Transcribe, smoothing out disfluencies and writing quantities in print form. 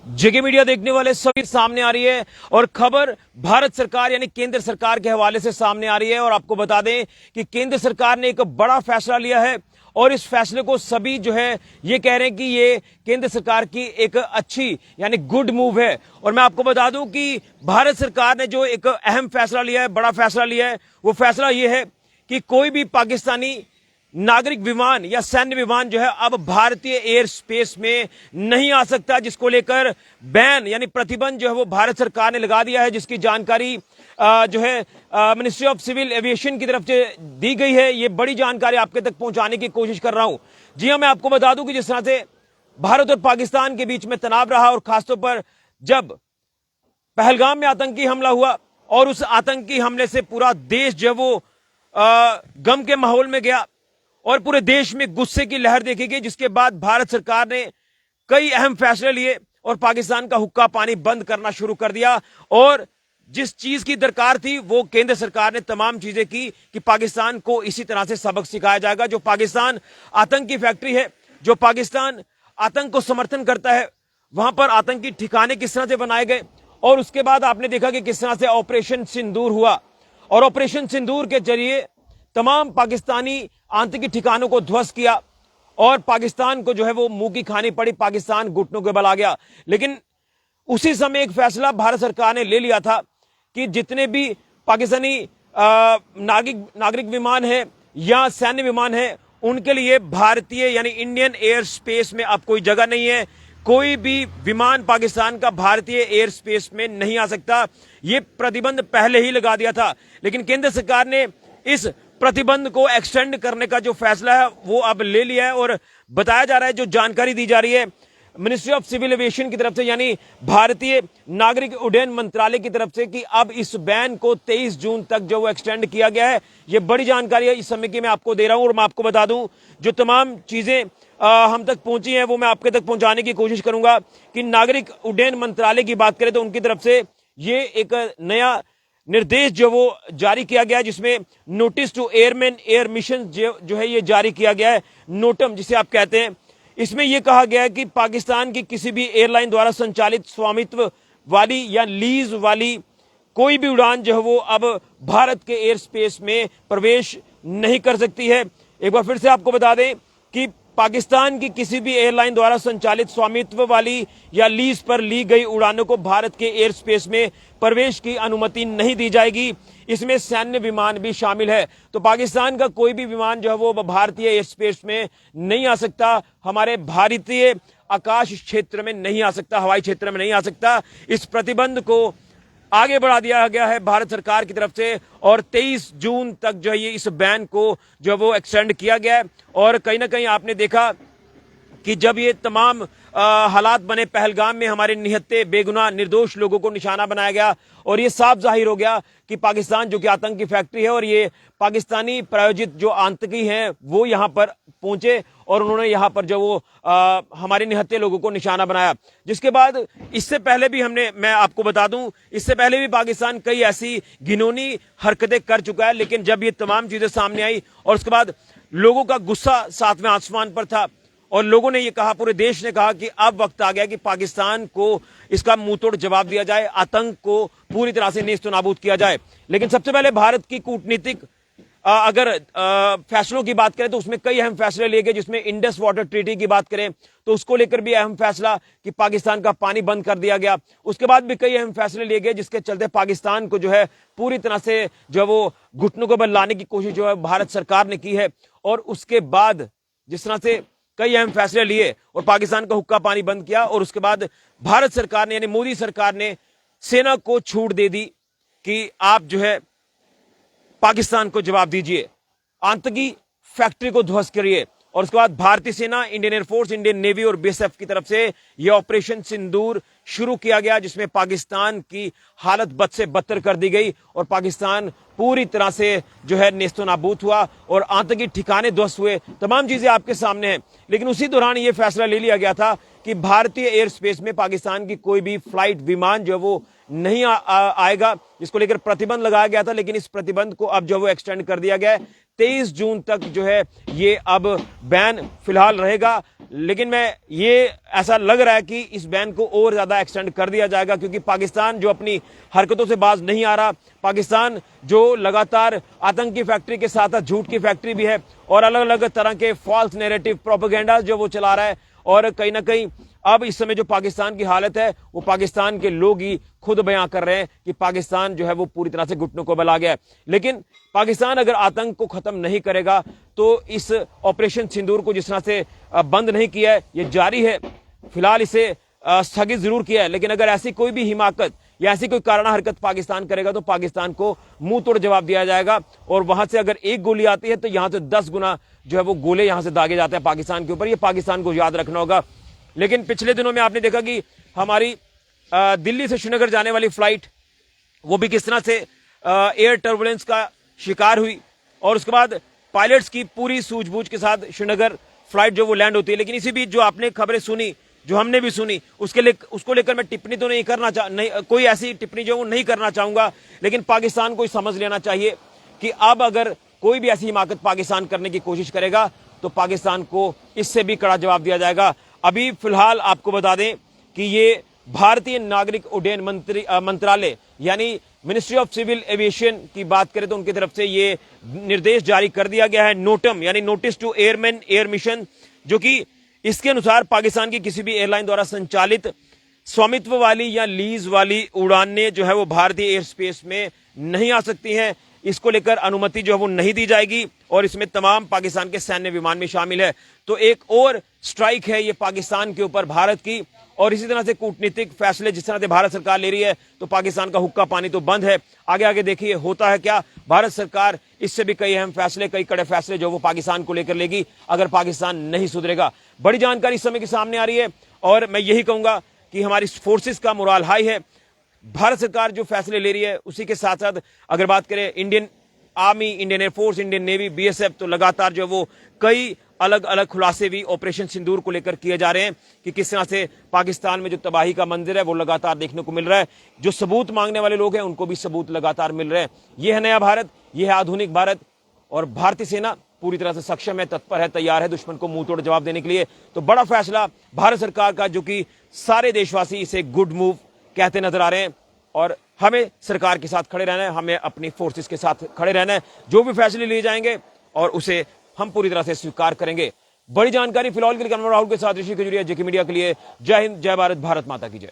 जेके media देखने वाले सभी सामने आ रही है और खबर भारत सरकार यानी केंद्र सरकार के हवाले से सामने आ रही है। और आपको बता दें कि केंद्र सरकार ने एक बड़ा फैसला लिया है और इस फैसले को सभी जो है ये कह रहे हैं कि ये केंद्र सरकार की एक अच्छी यानी गुड मूव है। और मैं आपको बता दूं कि भारत सरकार ने जो एक अहम फैसला लिया है, बड़ा फैसला लिया है, वो फैसला ये है कि कोई भी पाकिस्तानी नागरिक विमान या सैन्य विमान जो है अब भारतीय एयर स्पेस में नहीं आ सकता, जिसको लेकर बैन यानी प्रतिबंध जो है वो भारत सरकार ने लगा दिया है, जिसकी जानकारी जो है मिनिस्ट्री ऑफ सिविल एविएशन की तरफ से दी गई है। ये बड़ी जानकारी आपके तक पहुंचाने की कोशिश कर रहा हूं। जी हां, मैं आपको बता दूं कि जिस तरह से भारत और पाकिस्तान के बीच में तनाव रहा और खासतौर पर जब पहलगाम में आतंकी हमला हुआ और उस आतंकी हमले से पूरा देश जो है वो गम के माहौल में गया और पूरे देश में गुस्से की लहर देखी गई, जिसके बाद भारत सरकार ने कई अहम फैसले लिए और पाकिस्तान का हुक्का पानी बंद करना शुरू कर दिया। और जिस चीज की दरकार थी वो केंद्र सरकार ने तमाम चीजें की कि पाकिस्तान को इसी तरह से सबक सिखाया जाएगा। जो पाकिस्तान आतंक की फैक्ट्री है, जो पाकिस्तान आतंक को समर्थन करता है, वहां पर आतंकी ठिकाने किस तरह से बनाए गए। और उसके बाद आपने देखा कि किस तरह से ऑपरेशन सिंदूर हुआ और ऑपरेशन सिंदूर के जरिए तमाम पाकिस्तानी आतंकी ठिकानों को ध्वस्त किया और पाकिस्तान को जो है वो मुंह की खानी पड़ी, पाकिस्तान घुटनों के बल आ गया। लेकिन उसी समय एक फैसला भारत सरकार ने ले लिया था कि जितने भी पाकिस्तानी नागरिक विमान है या सैन्य विमान है, उनके लिए भारतीय यानी इंडियन एयर स्पेस में अब कोई जगह नहीं है। कोई भी विमान पाकिस्तान का भारतीय एयर स्पेस में नहीं आ सकता। यह प्रतिबंध पहले ही लगा दिया था, लेकिन केंद्र सरकार ने इस प्रतिबंध को एक्सटेंड करने का जो फैसला है वो अब ले लिया है। और बताया जा रहा है, जो जानकारी दी जा रही है मिनिस्ट्री ऑफ सिविल एविएशन की तरफ से यानी भारतीय नागरिक उड्डयन मंत्रालय की तरफ से, कि अब इस बैन को 23 जून तक जो वो एक्सटेंड किया गया है। ये बड़ी जानकारी है इस समय की मैं आपको दे रहा हूं। और मैं आपको बता दूं, जो तमाम चीजें हम तक पहुंची हैं वो मैं आपके तक पहुंचाने की कोशिश करूंगा। कि नागरिक उड्डयन मंत्रालय की बात करें तो उनकी तरफ से ये एक नया निर्देश जो वो जारी किया गया है, जिसमें notice to airman air mission जो है ये जारी किया गया है, नोटम जिसे आप कहते हैं। इसमें यह कहा गया है कि पाकिस्तान की किसी भी एयरलाइन द्वारा संचालित स्वामित्व वाली या लीज वाली कोई भी उड़ान जो है वो अब भारत के एयर स्पेस में प्रवेश नहीं कर सकती है। एक बार फिर से आपको बता दें कि पाकिस्तान की किसी भी एयरलाइन द्वारा संचालित स्वामित्व वाली या लीज पर ली गई उड़ानों को भारत के एयर स्पेस में प्रवेश की अनुमति नहीं दी जाएगी। इसमें सैन्य विमान भी शामिल है। तो पाकिस्तान का कोई भी विमान जो है वो भारतीय एयर स्पेस में नहीं आ सकता, हमारे भारतीय आकाश क्षेत्र में नहीं आ सकता, हवाई क्षेत्र में नहीं आ सकता। इस प्रतिबंध को आगे बढ़ा दिया गया है भारत सरकार की तरफ से और 23 जून तक जो है ये इस बैन को जो वो एक्सटेंड किया गया है। और कहीं ना कहीं आपने देखा कि जब ये तमाम हालात बने पहलगाम में, हमारे निहत्ते बेगुनाह निर्दोष लोगों को निशाना बनाया गया और ये साफ जाहिर हो गया कि पाकिस्तान जो कि आतंक की फैक्ट्री है और ये पाकिस्तानी प्रायोजित जो आतंकी हैं वो यहाँ पर पहुंचे और उन्होंने यहाँ पर जो वो हमारे निहत्ते लोगों को निशाना बनाया। जिसके बाद इससे पहले भी मैं आपको बता दूं, इससे पहले भी पाकिस्तान कई ऐसी घिनौनी हरकतें कर चुका है। लेकिन जब ये तमाम चीजें सामने आई और उसके बाद लोगों का गुस्सा सातवें आसमान पर था और लोगों ने ये कहा, पूरे देश ने कहा कि अब वक्त आ गया कि पाकिस्तान को इसका मुंहतोड़ जवाब दिया जाए, आतंक को पूरी तरह से नेस्त नाबूद किया जाए। लेकिन सबसे पहले भारत की कूटनीतिक अगर फैसलों की बात करें तो उसमें कई अहम फैसले लिए गए, जिसमें इंडस वाटर ट्रीटी की बात करें तो उसको लेकर भी अहम फैसला कि पाकिस्तान का पानी बंद कर दिया गया। उसके बाद भी कई अहम फैसले लिए गए जिसके चलते पाकिस्तान को जो है पूरी तरह से जो वो घुटनों को बल लाने की कोशिश जो है भारत सरकार ने की है। और उसके बाद जिस तरह से कई अहम फैसले लिए और पाकिस्तान का हुक्का पानी बंद किया और उसके बाद भारत सरकार ने यानी मोदी सरकार ने सेना को छूट दे दी कि आप जो है पाकिस्तान को जवाब दीजिए, आतंकी फैक्ट्री को ध्वस्त करिए। और उसके बाद भारतीय सेना, इंडियन एयरफोर्स, इंडियन नेवी और बीएसएफ की तरफ से यह ऑपरेशन सिंदूर शुरू किया गया, जिसमें पाकिस्तान की हालत बद से बदतर कर दी गई और पाकिस्तान पूरी तरह से जो है नेस्तो नाबूद हुआ और आतंकी ठिकाने ध्वस्त हुए। तमाम चीजें आपके सामने हैं। लेकिन उसी दौरान यह फैसला ले लिया गया था कि भारतीय एयर स्पेस में पाकिस्तान की कोई भी फ्लाइट विमान जो वो नहीं आएगा, जिसको लेकर प्रतिबंध लगाया गया था। लेकिन इस प्रतिबंध को अब जो वो एक्सटेंड कर दिया गया है 23 जून तक जो है ये अब बैन फिलहाल रहेगा। लेकिन मैं ये ऐसा लग रहा है कि इस बैन को और ज्यादा एक्सटेंड कर दिया जाएगा, क्योंकि पाकिस्तान जो अपनी हरकतों से बाज नहीं आ रहा, पाकिस्तान जो लगातार आतंक की फैक्ट्री के साथ साथ झूठ की फैक्ट्री भी है और अलग अलग तरह के फॉल्स नैरेटिव प्रोपेगेंडा जो वो चला रहा है, और कहीं ना कहीं अब इस समय जो पाकिस्तान की हालत है वो पाकिस्तान के लोग ही खुद बयां कर रहे हैं कि पाकिस्तान जो है वो पूरी तरह से घुटनों को बल आ गया है। लेकिन पाकिस्तान अगर आतंक को खत्म नहीं करेगा तो इस ऑपरेशन सिंदूर को जिस तरह से बंद नहीं किया है, ये जारी है, फिलहाल इसे स्थगित जरूर किया है, लेकिन अगर ऐसी कोई भी हिमाकत या ऐसी कोई कारणा हरकत पाकिस्तान करेगा तो पाकिस्तान को मुंह तोड़ जवाब दिया जाएगा। और वहां से अगर एक गोली आती है तो यहां से 10 गुना जो है वो गोले यहां से दागे जाते हैं पाकिस्तान के ऊपर। ये पाकिस्तान को याद रखना होगा। लेकिन पिछले दिनों में आपने देखा कि हमारी दिल्ली से श्रीनगर जाने वाली फ्लाइट वो भी किस तरह से एयर टर्बुलेंस का शिकार हुई, और उसके बाद पायलट्स की पूरी सूझबूझ के साथ श्रीनगर फ्लाइट जो वो लैंड होती है। लेकिन इसी बीच जो आपने खबरें सुनी, जो हमने भी सुनी, उसको लेकर मैं टिप्पणी तो नहीं कोई ऐसी टिप्पणी जो वो नहीं करना चाहूंगा, लेकिन पाकिस्तान को समझ लेना चाहिए कि अब अगर कोई भी ऐसी हिमाकत पाकिस्तान करने की कोशिश करेगा तो पाकिस्तान को इससे भी कड़ा जवाब दिया जाएगा। अभी फिलहाल आपको बता दें कि ये भारतीय नागरिक उड्डयन मंत्रालय यानी मिनिस्ट्री ऑफ सिविल एविएशन की बात करें तो उनकी तरफ से ये निर्देश जारी कर दिया गया है, नोटम यानी notice to airman air mission, जो कि इसके अनुसार पाकिस्तान की किसी भी एयरलाइन द्वारा संचालित स्वामित्व वाली या लीज वाली उड़ानें जो है वो भारतीय एयर स्पेस में नहीं आ सकती हैं। इसको लेकर अनुमति जो है वो नहीं दी जाएगी, और इसमें तमाम पाकिस्तान के सैन्य विमान भी शामिल है। तो एक और स्ट्राइक है ये पाकिस्तान के ऊपर भारत की, और इसी तरह से कूटनीतिक फैसले जिस तरह से भारत सरकार ले रही है तो पाकिस्तान का हुक्का पानी तो बंद है। आगे आगे देखिए होता है क्या। भारत सरकार इससे भी कई अहम फैसले, कई कड़े फैसले जो वो पाकिस्तान को लेकर लेगी अगर पाकिस्तान नहीं सुधरेगा। बड़ी जानकारी इस समय के सामने आ रही है, और मैं यही कहूंगा कि हमारी फोर्सेस का मोराल हाई है। भारत सरकार जो फैसले ले रही है उसी के साथ साथ अगर बात करें Indian army, Indian air force, Indian navy, BSF, तो लगातार जो वो कई अलग अलग खुलासे भी ऑपरेशन सिंदूर को लेकर किए जा रहे हैं कि किस तरह से पाकिस्तान में जो तबाही का मंदिर है वो लगातार देखने को मिल रहा है। जो सबूत मांगने वाले लोग हैं उनको भी सबूत लगातार मिल रहे हैं। ये है नया भारत, ये है आधुनिक भारत, और भारतीय सेना पूरी तरह से सक्षम है, तत्पर है, तैयार है दुश्मन को मुंह तोड़ जवाब देने के लिए। तो बड़ा फैसला भारत सरकार का, जो कि सारे देशवासी इसे गुड मूव कहते नजर आ रहे हैं, और हमें सरकार के साथ खड़े रहना है, हमें अपनी फोर्सेस के साथ खड़े रहना है। जो भी फैसले लिए जाएंगे और उसे हम पूरी तरह से स्वीकार करेंगे। बड़ी जानकारी फिलहाल के लिए राहुल के साथ ऋषि खजुरिया, जेके मीडिया के लिए। जय हिंद, जय भारत, भारत माता की जय।